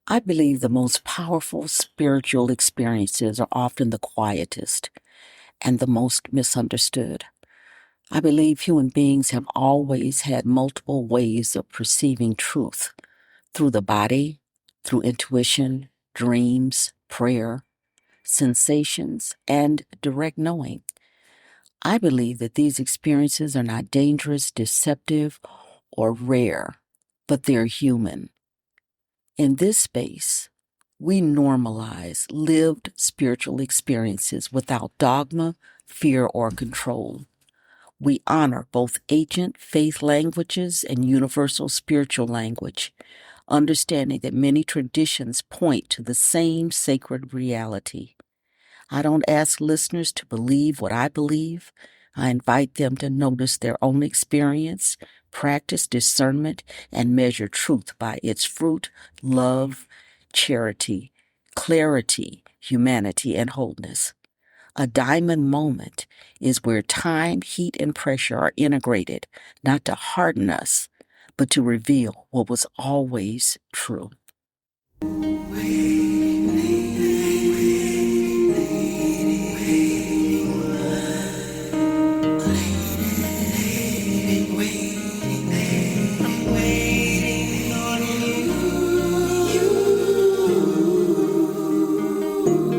I believe the most powerful spiritual experiences are often the quietest and the most misunderstood. I believe human beings have always had multiple ways of perceiving truth through the body, through intuition, dreams, prayer, sensations, and direct knowing. I believe that these experiences are not dangerous, deceptive, or rare, but they're human. In this space, we normalize lived spiritual experiences without dogma, fear, or control. We honor both ancient faith languages and universal spiritual language, understanding that many traditions point to the same sacred reality. I don't ask listeners to believe what I believe. I invite them to notice their own experience, practice discernment, and measure truth by its fruit, love, charity, clarity, humanity, and wholeness. A diamond moment is where time, heat, and pressure are integrated, not to harden us, but to reveal what was always true.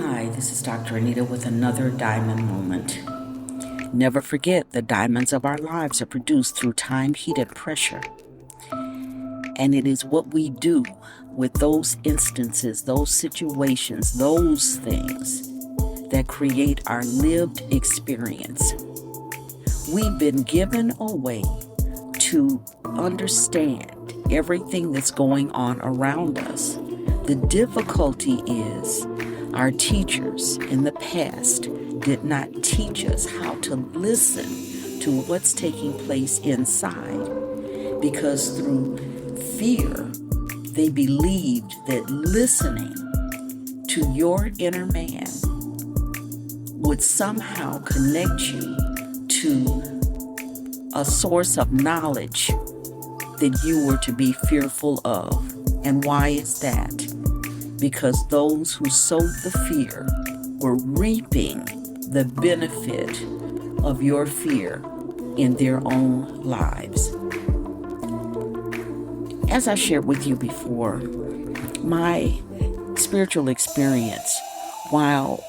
Hi, this is Dr. Anita with another diamond moment. Never forget the diamonds of our lives are produced through time, heat, and pressure. And it is what we do with those instances, those situations, those things that create our lived experience. We've been given a way to understand everything that's going on around us. The difficulty is our teachers in the past did not teach us how to listen to what's taking place inside, because through fear, they believed that listening to your inner man would somehow connect you to a source of knowledge that you were to be fearful of. And why is that? Because those who sowed the fear were reaping the benefit of your fear in their own lives. As I shared with you before, my spiritual experience, while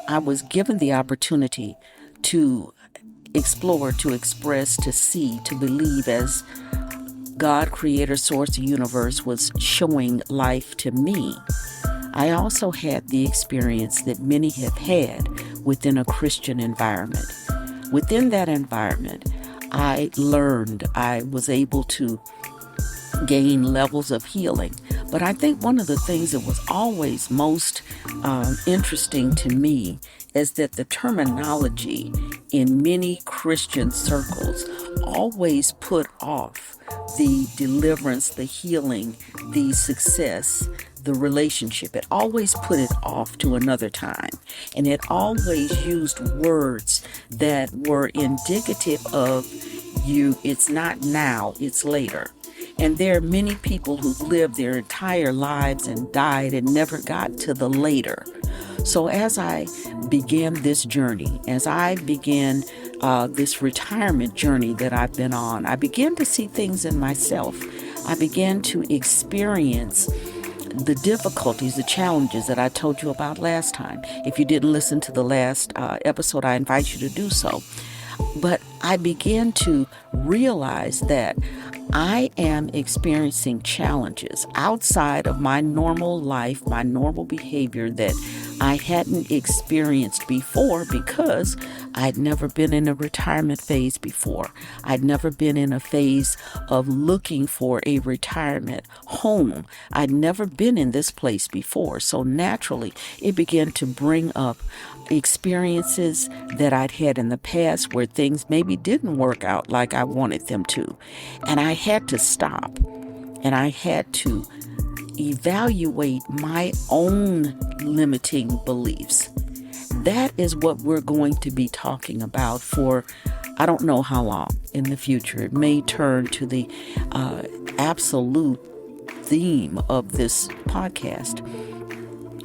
I was given the opportunity to explore, to express, to see, to believe as God, creator, source, universe was showing life to me, I also had the experience that many have had within a Christian environment. Within that environment, I learned, I was able to gain levels of healing. But I think one of the things that was always most interesting to me is that the terminology in many Christian circles always put off the deliverance, the healing, the success, the relationship. It always put it off to another time. And it always used words that were indicative of it's not now, it's later. And there are many people who lived their entire lives and died and never got to the later. So as I began this journey, as I began this retirement journey that I've been on, I began to see things in myself. I began to experience the difficulties, the challenges that I told you about last time. If you didn't listen to the last episode, I invite you to do so. But I began to realize that I am experiencing challenges outside of my normal life, my normal behavior that I hadn't experienced before, because I'd never been in a retirement phase before. I'd never been in a phase of looking for a retirement home. I'd never been in this place before. So naturally, it began to bring up experiences that I'd had in the past where things maybe didn't work out like I wanted them to. And I had to stop and I had to evaluate my own limiting beliefs. That is what we're going to be talking about for I don't know how long in the future. It may turn to the absolute theme of this podcast.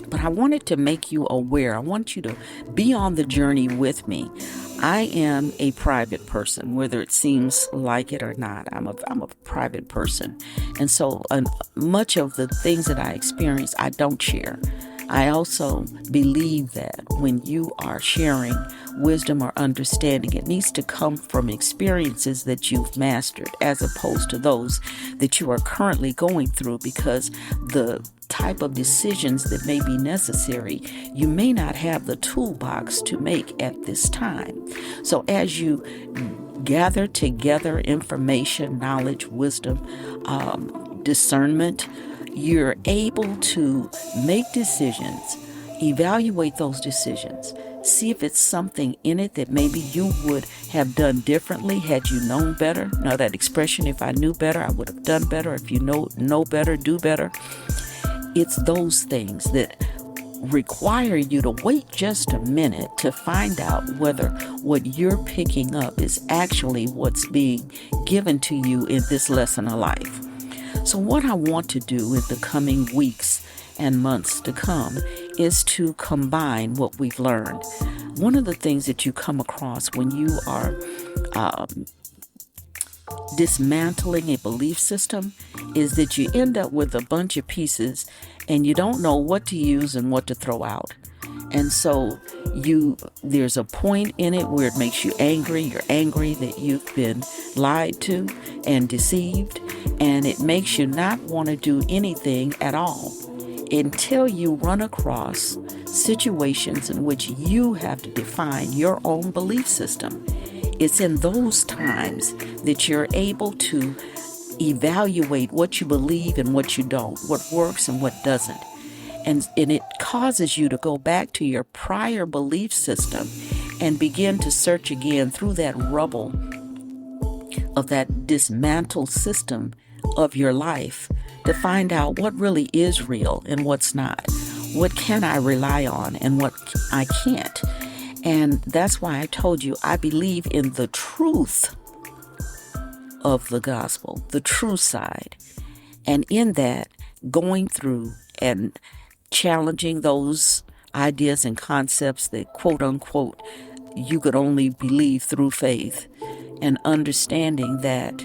But I wanted to make you aware. I want you to be on the journey with me. I am a private person, whether it seems like it or not. I'm a private person. And so much of the things that I experience, I don't share. I also believe that when you are sharing wisdom or understanding, it needs to come from experiences that you've mastered as opposed to those that you are currently going through, because the type of decisions that may be necessary, you may not have the toolbox to make at this time. So as you gather together information, knowledge, wisdom, discernment, you're able to make decisions, evaluate those decisions, see if it's something in it that maybe you would have done differently had you known better. Now that expression, if I knew better, I would have done better. If you know better, do better. It's those things that require you to wait just a minute to find out whether what you're picking up is actually what's being given to you in this lesson of life. So what I want to do in the coming weeks and months to come is to combine what we've learned. One of the things that you come across when you are dismantling a belief system is that you end up with a bunch of pieces and you don't know what to use and what to throw out. And so there's a point in it where it makes you angry. You're angry that you've been lied to and deceived, and it makes you not want to do anything at all until you run across situations in which you have to define your own belief system. It's in those times that you're able to evaluate what you believe and what you don't, what works and what doesn't. And it causes you to go back to your prior belief system and begin to search again through that rubble of that dismantled system of your life to find out what really is real and what's not. What can I rely on and what I can't? And that's why I told you I believe in the truth of the gospel, the true side. And in that, going through and challenging those ideas and concepts that, quote unquote, you could only believe through faith, and understanding that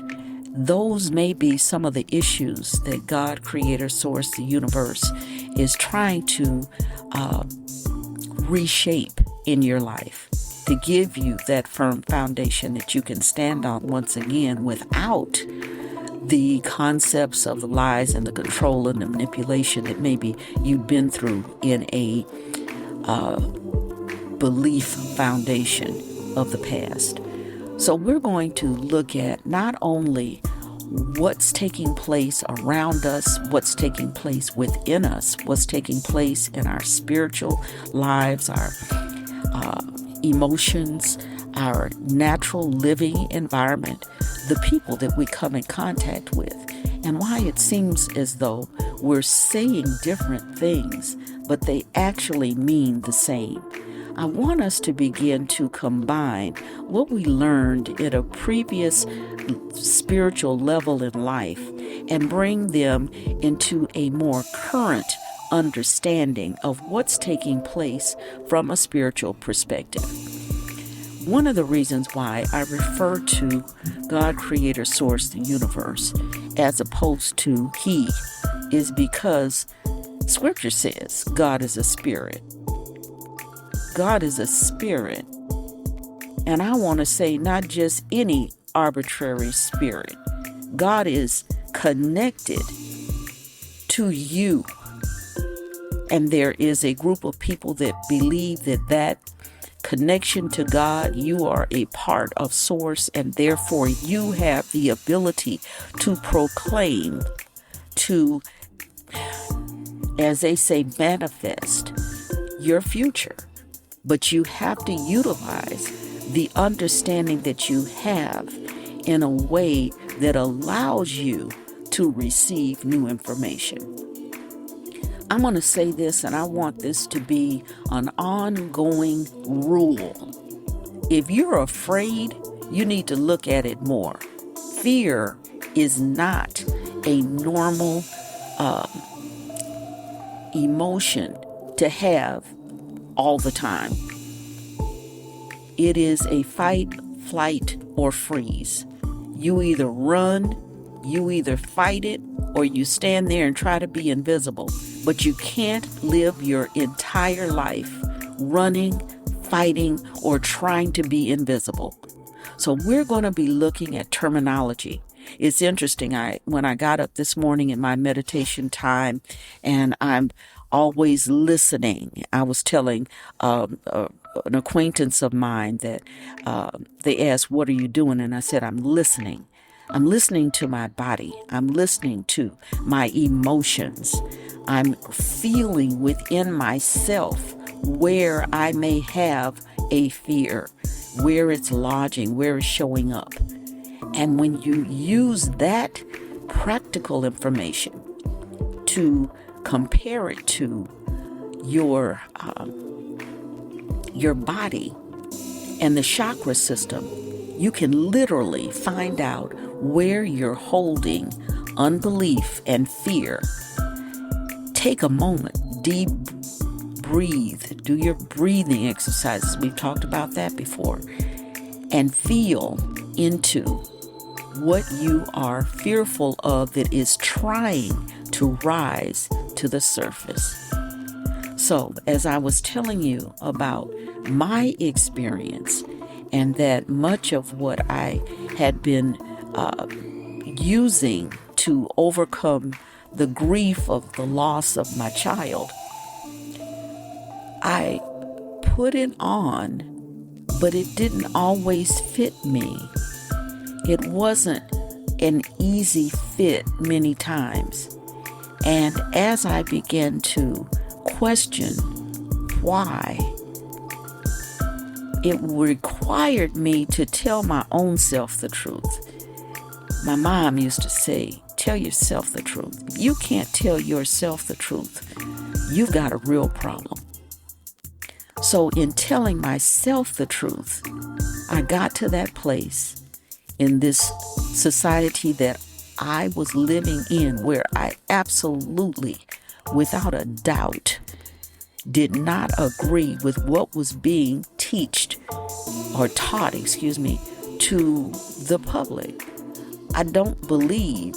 those may be some of the issues that God, Creator, Source, the universe, is trying to reshape in your life to give you that firm foundation that you can stand on once again without the concepts of the lies and the control and the manipulation that maybe you've been through in a belief foundation of the past. So we're going to look at not only what's taking place around us, what's taking place within us, what's taking place in our spiritual lives, our emotions, our natural living environment, the people that we come in contact with, and why it seems as though we're saying different things, but they actually mean the same. I want us to begin to combine what we learned at a previous spiritual level in life and bring them into a more current understanding of what's taking place from a spiritual perspective. One of the reasons why I refer to God, Creator, Source, the universe, as opposed to He, is because Scripture says God is a spirit. God is a spirit. And I want to say not just any arbitrary spirit. God is connected to you. And there is a group of people that believe that connection to God, you are a part of Source, and therefore you have the ability to proclaim, to, as they say, manifest your future. But you have to utilize the understanding that you have in a way that allows you to receive new information. I'm going to say this, and I want this to be an ongoing rule. If you're afraid, you need to look at it more. Fear is not a normal emotion to have all the time. It is a fight, flight, or freeze. You either run, you either fight it, or you stand there and try to be invisible. But you can't live your entire life running, fighting, or trying to be invisible. So we're going to be looking at terminology. It's interesting. When I got up this morning in my meditation time, and I'm always listening. I was telling an acquaintance of mine that they asked, "What are you doing?" And I said, "I'm listening. I'm listening to my body. I'm listening to my emotions. I'm feeling within myself where I may have a fear, where it's lodging, where it's showing up." And when you use that practical information to compare it to your body and the chakra system, you can literally find out where you're holding unbelief and fear. Take a moment, deep breathe, do your breathing exercises. We've talked about that before. And feel into what you are fearful of that is trying to rise to the surface. So, as I was telling you about my experience, and that much of what I had been using to overcome the grief of the loss of my child, I put it on, but it didn't always fit me. It wasn't an easy fit many times. And as I began to question why, it required me to tell my own self the truth. My mom used to say, "Tell yourself the truth." If you can't tell yourself the truth, you've got a real problem. So in telling myself the truth, I got to that place in this society that I was living in where I absolutely, without a doubt, did not agree with what was being taught to the public. I don't believe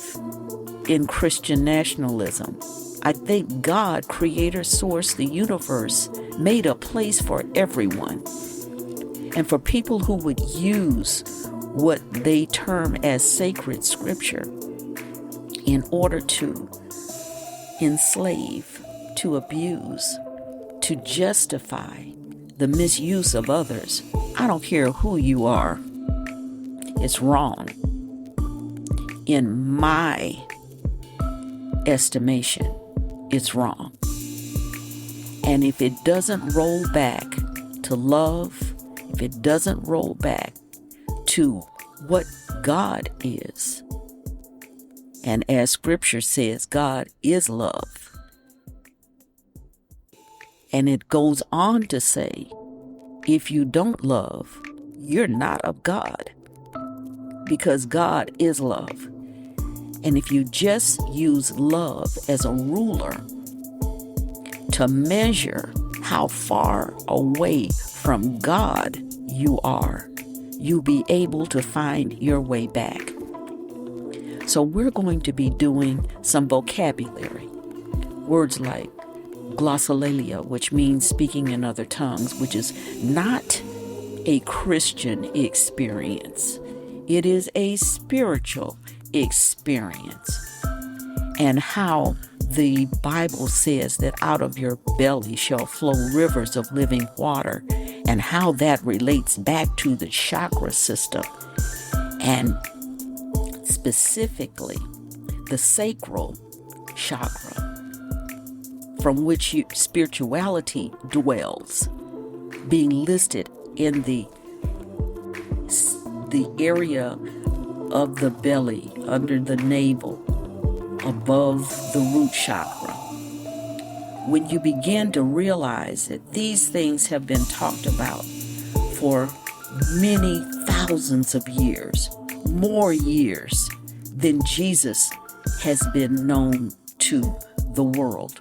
in Christian nationalism. I think God, creator, source, the universe, made a place for everyone. And for people who would use what they term as sacred scripture in order to enslave, to abuse, to justify the misuse of others, I don't care who you are, it's wrong. In my estimation, it's wrong. And if it doesn't roll back to love, if it doesn't roll back to what God is, and as scripture says, God is love. And it goes on to say, if you don't love, you're not of God, because God is love. And if you just use love as a ruler to measure how far away from God you are, you'll be able to find your way back. So we're going to be doing some vocabulary. Words like glossolalia, which means speaking in other tongues, which is not a Christian experience. It is a spiritual experience. And how the Bible says that out of your belly shall flow rivers of living water, and how that relates back to the chakra system, and specifically the sacral chakra, from which spirituality dwells, being listed in the area of the belly, under the navel, above the root chakra. When you begin to realize that these things have been talked about for many thousands of years, more years than Jesus has been known into the world.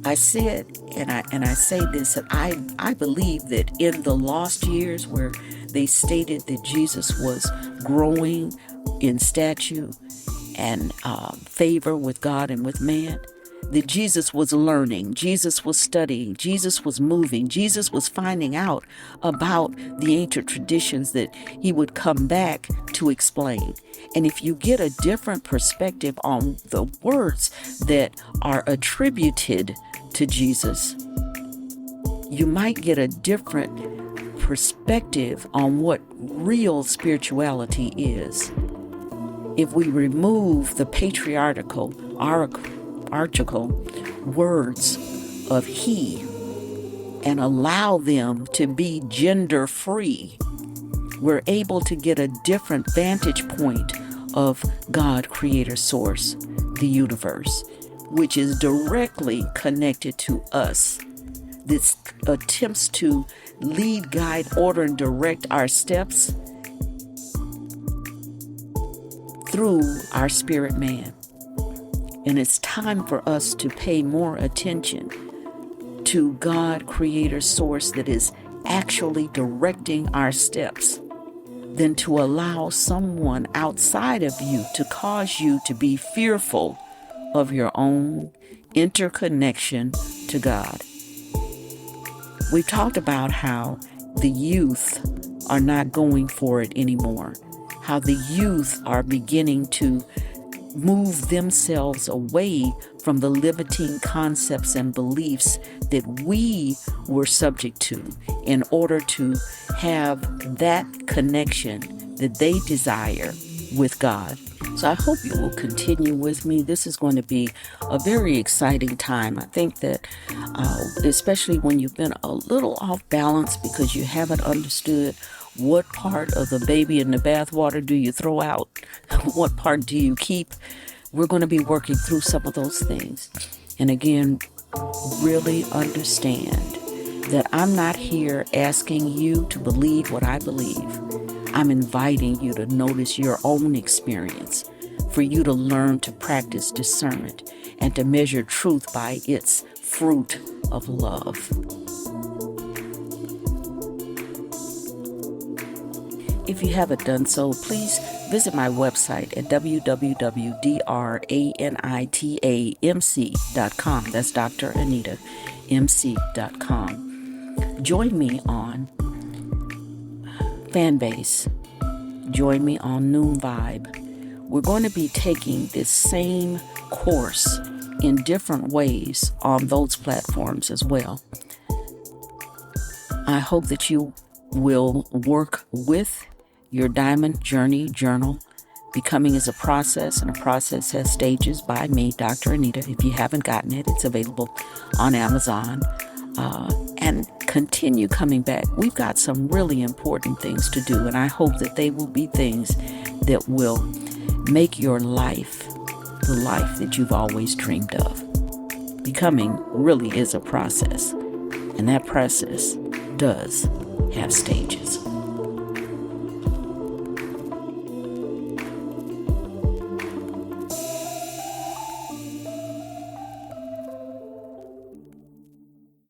I said, and I say this, that I believe that in the lost years where they stated that Jesus was growing in stature and favor with God and with man, that Jesus was learning, Jesus was studying, Jesus was moving, Jesus was finding out about the ancient traditions that he would come back to explain. And if you get a different perspective on the words that are attributed to Jesus, you might get a different perspective on what real spirituality is. If we remove the patriarchal words of he and allow them to be gender free, we're able to get a different vantage point of God, creator, source, the universe, which is directly connected to us. This attempts to lead, guide, order, and direct our steps through our spirit man. And it's time for us to pay more attention to God, creator, source that is actually directing our steps than to allow someone outside of you to cause you to be fearful of your own interconnection to God. We've talked about how the youth are not going for it anymore, how the youth are beginning to move themselves away from the limiting concepts and beliefs that we were subject to in order to have that connection that they desire with God. So I hope you will continue with me. This is going to be a very exciting time. I think that especially when you've been a little off balance because you haven't understood what part of the baby in the bathwater do you throw out, what part do you keep, we're going to be working through some of those things. And again, really understand that I'm not here asking you to believe what I believe. I'm inviting you to notice your own experience, for you to learn to practice discernment and to measure truth by its fruit of love. If you haven't done so, please visit my website at www.DrAnitaMc.com. That's DrAnitaMc.com. Join me on FanBase. Join me on NoomVibe. We're going to be taking this same course in different ways on those platforms as well. I hope that you will work with your Diamond Journey Journal. Becoming is a process, and a process has stages by me, Dr. Anita. If you haven't gotten it, it's available on Amazon. And continue coming back. We've got some really important things to do, and I hope that they will be things that will make your life the life that you've always dreamed of. Becoming really is a process, and that process does have stages.